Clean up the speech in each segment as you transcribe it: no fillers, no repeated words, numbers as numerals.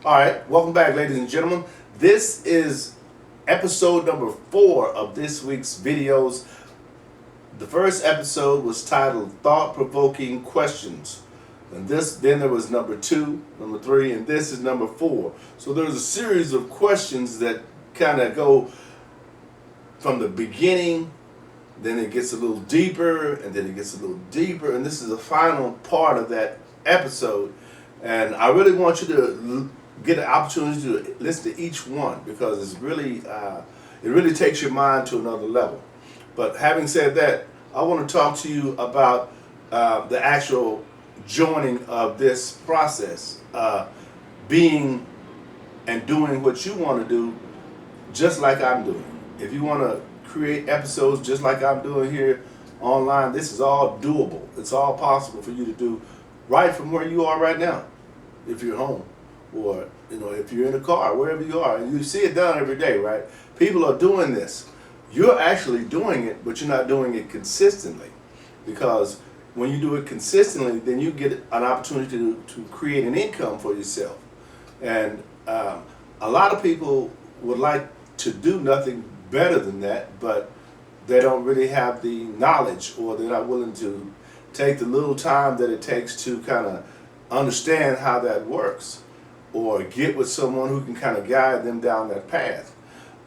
All right, welcome back, ladies and gentlemen. This is episode number 4 of this week's videos. The first episode was titled Thought Provoking Questions. And then there was number 2, number 3, and this is number 4. So there's a series of questions that kind of go from the beginning, then it gets a little deeper, and then it gets a little deeper, and this is the final part of that episode. And I really want you to get an opportunity to listen to each one because it really takes your mind to another level. But having said that, I want to talk to you about the actual joining of this process, being and doing what you want to do, just like I'm doing. If you want to create episodes just like I'm doing here online, this is all doable. It's all possible for you to do right from where you are right now, if you're home, or if you're in a car, wherever you are, and you see it done every day, right? People are doing this. You're actually doing it, but you're not doing it consistently, because when you do it consistently, then you get an opportunity to create an income for yourself. And a lot of people would like to do nothing better than that, but they don't really have the knowledge, or they're not willing to take the little time that it takes to kind of understand how that works, or get with someone who can kind of guide them down that path.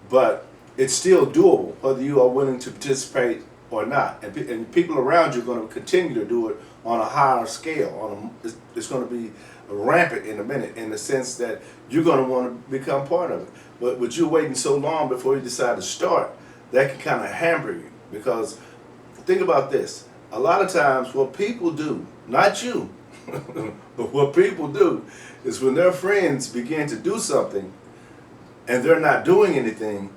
But it's still doable, whether you are willing to participate or not. And people around you are going to continue to do it on a higher scale. It's going to be rampant in a minute, in the sense that you're going to want to become part of it. But you're waiting so long before you decide to start, that can kind of hamper you. Because think about this. A lot of times what people do, not you, but what people do is when their friends begin to do something and they're not doing anything,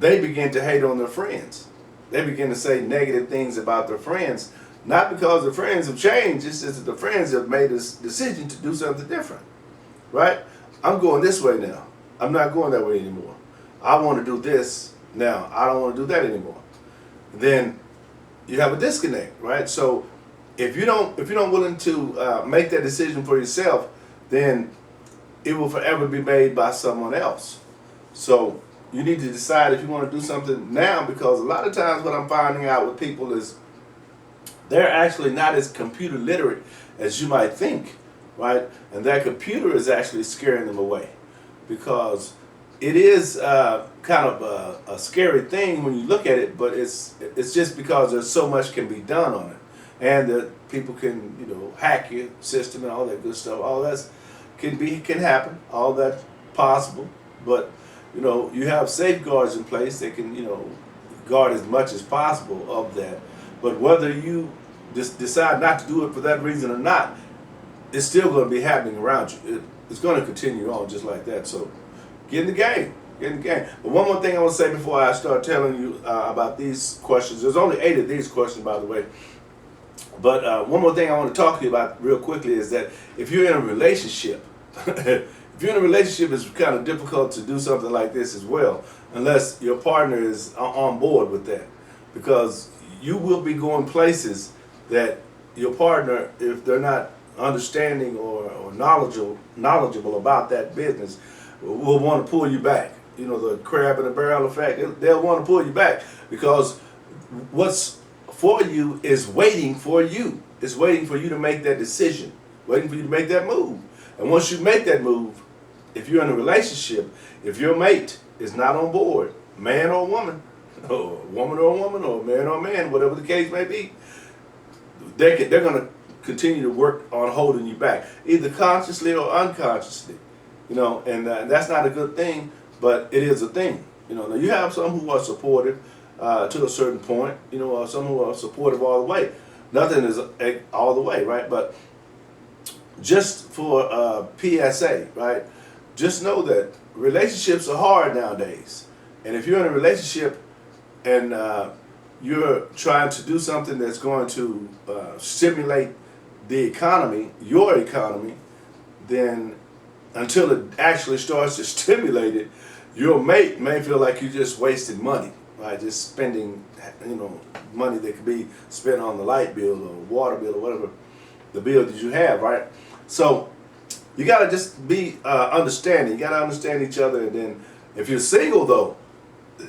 they begin to hate on their friends. They begin to say negative things about their friends, not because the friends have changed, it's just that the friends have made this decision to do something different, right? I'm going this way now. I'm not going that way anymore. I want to do this now. I don't want to do that anymore. Then you have a disconnect, right? So if you're not willing to make that decision for yourself, then it will forever be made by someone else. So you need to decide if you want to do something now, because a lot of times what I'm finding out with people is they're actually not as computer literate as you might think, right? And that computer is actually scaring them away, because it is kind of a scary thing when you look at it, but it's just because there's so much can be done on it, and that people can hack your system and all that good stuff. All that can happen. All that possible, but you have safeguards in place that can guard as much as possible of that. But whether you just decide not to do it for that reason or not, it's still going to be happening around you. It's going to continue on just like that. So get in the game. Get in the game. But one more thing I want to say before I start telling you about these questions. There's only 8 of these questions, by the way. But one more thing I want to talk to you about real quickly is that if you're in a relationship, it's kind of difficult to do something like this as well, unless your partner is on board with that. Because you will be going places that your partner, if they're not understanding or knowledgeable about that business, will want to pull you back. The crab in the barrel effect. They'll want to pull you back, because what's for you is waiting for you. It's waiting for you to make that decision, waiting for you to make that move. And once you make that move, if you're in a relationship, if your mate is not on board, man or woman, or woman or woman, or man or man, whatever the case may be, they're going to continue to work on holding you back, either consciously or unconsciously. And that's not a good thing, but it is a thing. Now you have some who are supportive to a certain point, or some who are supportive all the way. Nothing is all the way, right? But just for PSA, right? Just know that relationships are hard nowadays. And if you're in a relationship and you're trying to do something that's going to stimulate the economy, your economy, then until it actually starts to stimulate it, your mate may feel like you just wasted money, right? Just spending, money that could be spent on the light bill or water bill or whatever the bill that you have, right? So You gotta just be understanding. You gotta understand each other, and then if you're single though,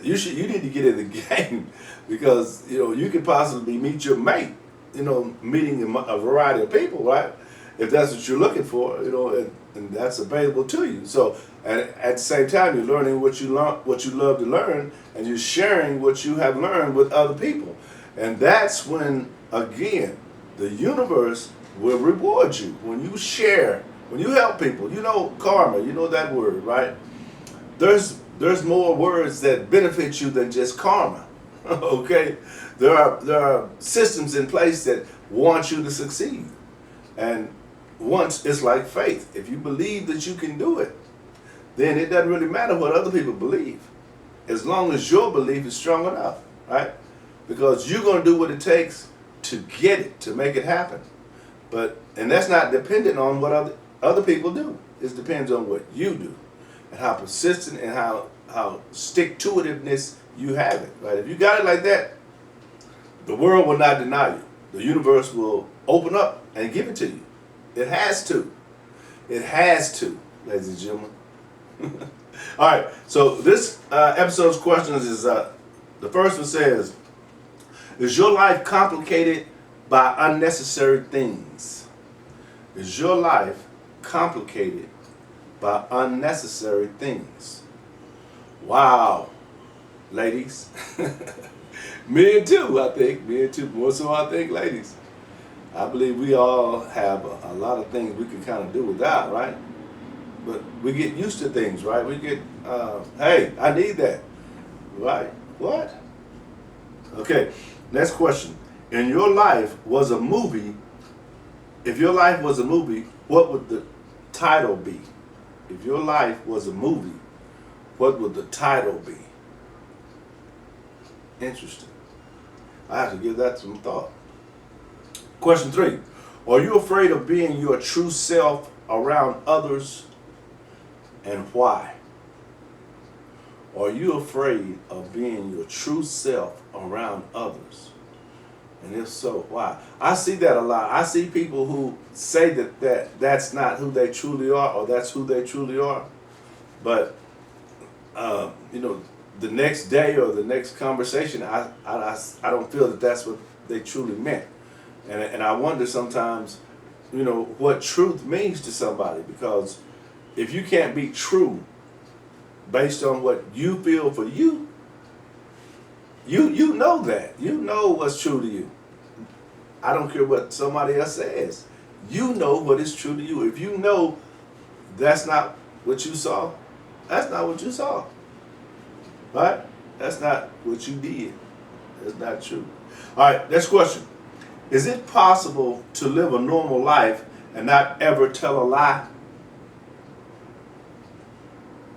you need to get in the game because you could possibly meet your mate. Meeting a variety of people, right? If that's what you're looking for, and that's available to you. So, and at the same time, you're learning what you love to learn, and you're sharing what you have learned with other people, and that's when, again, the universe will reward you when you share, when you help people. Karma. You know that word, right? There's more words that benefit you than just karma. Okay, there are systems in place that want you to succeed, and once it's like faith. If you believe that you can do it, then it doesn't really matter what other people believe, as long as your belief is strong enough, right? Because you're going to do what it takes to get it, to make it happen. And that's not dependent on what other people do. It depends on what you do, and how persistent and how stick-to-itiveness you have it, right? If you got it like that, the world will not deny you. The universe will open up and give it to you. It has to. It has to, ladies and gentlemen. All right, so this episode's questions is, the first one says, is your life complicated by unnecessary things? Is your life complicated by unnecessary things? Wow, ladies. Men too, I think. Men too. More so, I think, ladies. I believe we all have a lot of things we can kind of do without, right? But we get used to things, right? We get, hey, I need that. Right? What? Okay, next question. In your life was a movie, if your life was a movie, what would the title be? If your life was a movie, what would the title be? Interesting. I have to give that some thought. Question 3. Are you afraid of being your true self around others, and why? Are you afraid of being your true self around others? And if so, why? I see that a lot. I see people who say that's not who they truly are, or that's who they truly are. But, the next day or the next conversation, I don't feel that that's what they truly meant. And I wonder sometimes, what truth means to somebody. Because if you can't be true based on what you feel for you, you know that. You know what's true to you. I don't care what somebody else says. You know what is true to you. If you know that's not what you saw, that's not what you saw. Right? That's not what you did. That's not true. All right, next question. Is it possible to live a normal life and not ever tell a lie?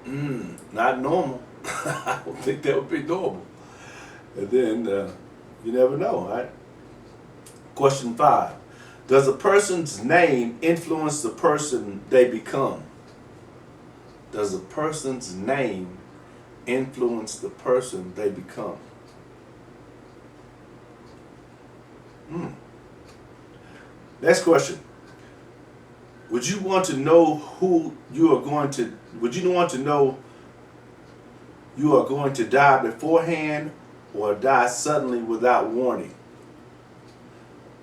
Not normal. I don't think that would be normal. And then you never know, right? Question 5. Does a person's name influence the person they become? Does a person's name influence the person they become? Next question. Would you want to know who you are going to, would you want to know you are going to die beforehand or die suddenly without warning?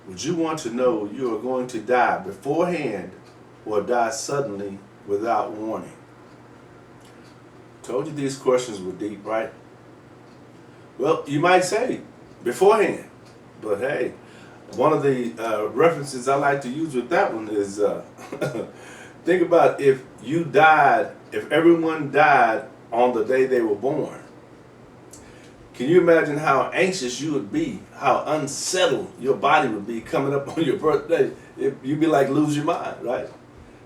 Would you want to know you are going to die beforehand or die suddenly without warning? Told you these questions were deep, right? Well, you might say beforehand, but hey, one of the references I like to use with that one is think about if everyone died on the day they were born. Can you imagine how anxious you would be, how unsettled your body would be coming up on your birthday? You'd be like lose your mind, right?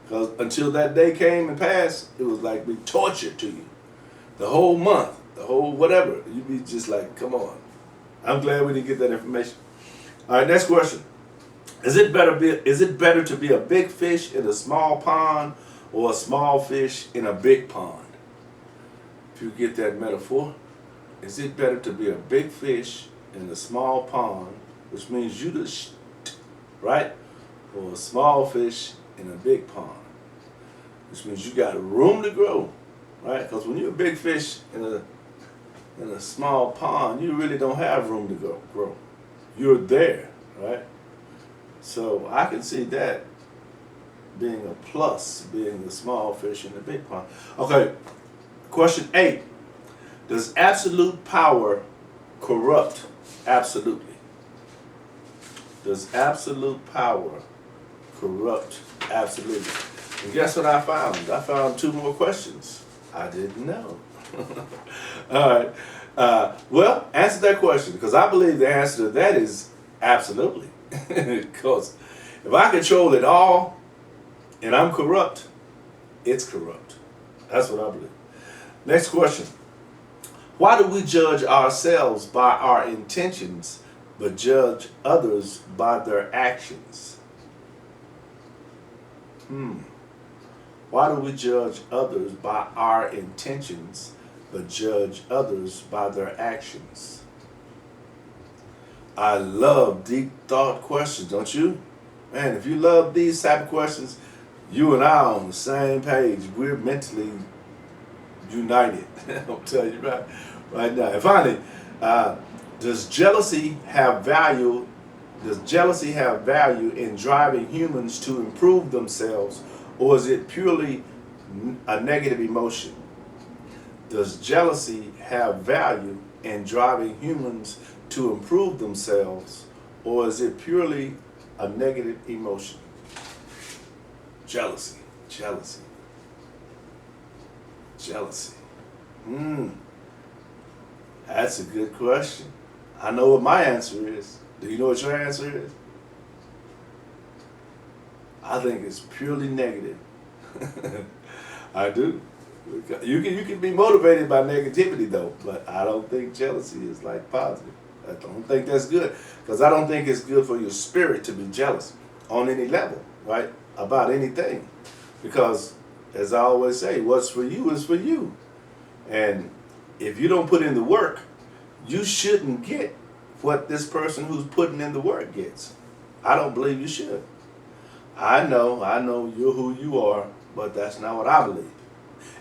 Because until that day came and passed, it was like be torture to you. The whole month, the whole whatever, you'd be just like, come on. I'm glad we didn't get that information. All right, next question. Is it better to be a big fish in a small pond or a small fish in a big pond? If you get that metaphor, is it better to be a big fish in a small pond, which means you the right, or a small fish in a big pond? which means you got room to grow, right? Because when you're a big fish in a small pond, you really don't have room to grow. You're there, right? So I can see that being a plus, being the small fish in the big pond. Okay, question 8. Does absolute power corrupt absolutely? Does absolute power corrupt absolutely? And guess what I found? I found 2 more questions. I didn't know. All right. Well, answer that question, because I believe the answer to that is absolutely. Because if I control it all and I'm corrupt, it's corrupt. That's what I believe. Next question. Why do we judge ourselves by our intentions but judge others by their actions? Why do we judge others by our intentions but judge others by their actions? I love deep thought questions, don't you? Man, if you love these type of questions, you and I are on the same page. We're mentally united. I'll tell you right now. And finally, does jealousy have value? Does jealousy have value in driving humans to improve themselves, or is it purely a negative emotion? Does jealousy have value in driving humans to improve themselves, or is it purely a negative emotion? Jealousy. That's a good question. I know what my answer is. Do you know what your answer is? I think it's purely negative. I do. You can be motivated by negativity though, but I don't think jealousy is like positive. I don't think that's good, because I don't think it's good for your spirit to be jealous on any level, right? About anything. Because as I always say, what's for you is for you. And if you don't put in the work, you shouldn't get what this person who's putting in the work gets. I don't believe you should. I know you're who you are, but that's not what I believe.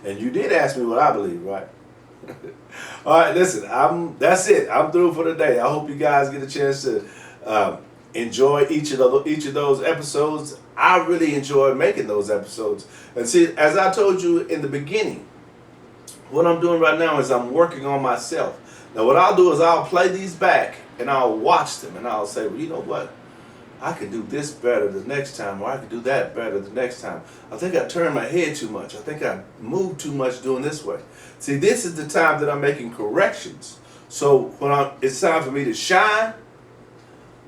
And you did ask me what I believe, right? All right, listen, that's it. I'm through for the day. I hope you guys get a chance to enjoy each of those episodes. I really enjoy making those episodes. And see, as I told you in the beginning, what I'm doing right now is I'm working on myself. Now, what I'll do is I'll play these back and I'll watch them and I'll say, well, you know what? I can do this better the next time, or I can do that better the next time. I think I turned my head too much. I think I moved too much doing this way. See, this is the time that I'm making corrections. So when it's time for me to shine,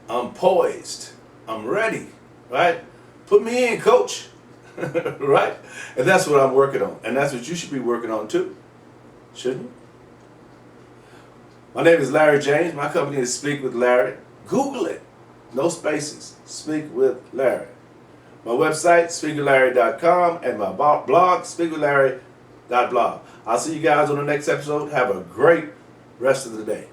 I'm poised. I'm ready, right? Put me in, coach, right? And that's what I'm working on. And that's what you should be working on too, shouldn't you? My name is Larry James. My company is Speak with Larry. Google it. No spaces. Speak with Larry. My website, speakwithlarry.com, and my blog, speakwithlarry.blog. I'll see you guys on the next episode. Have a great rest of the day.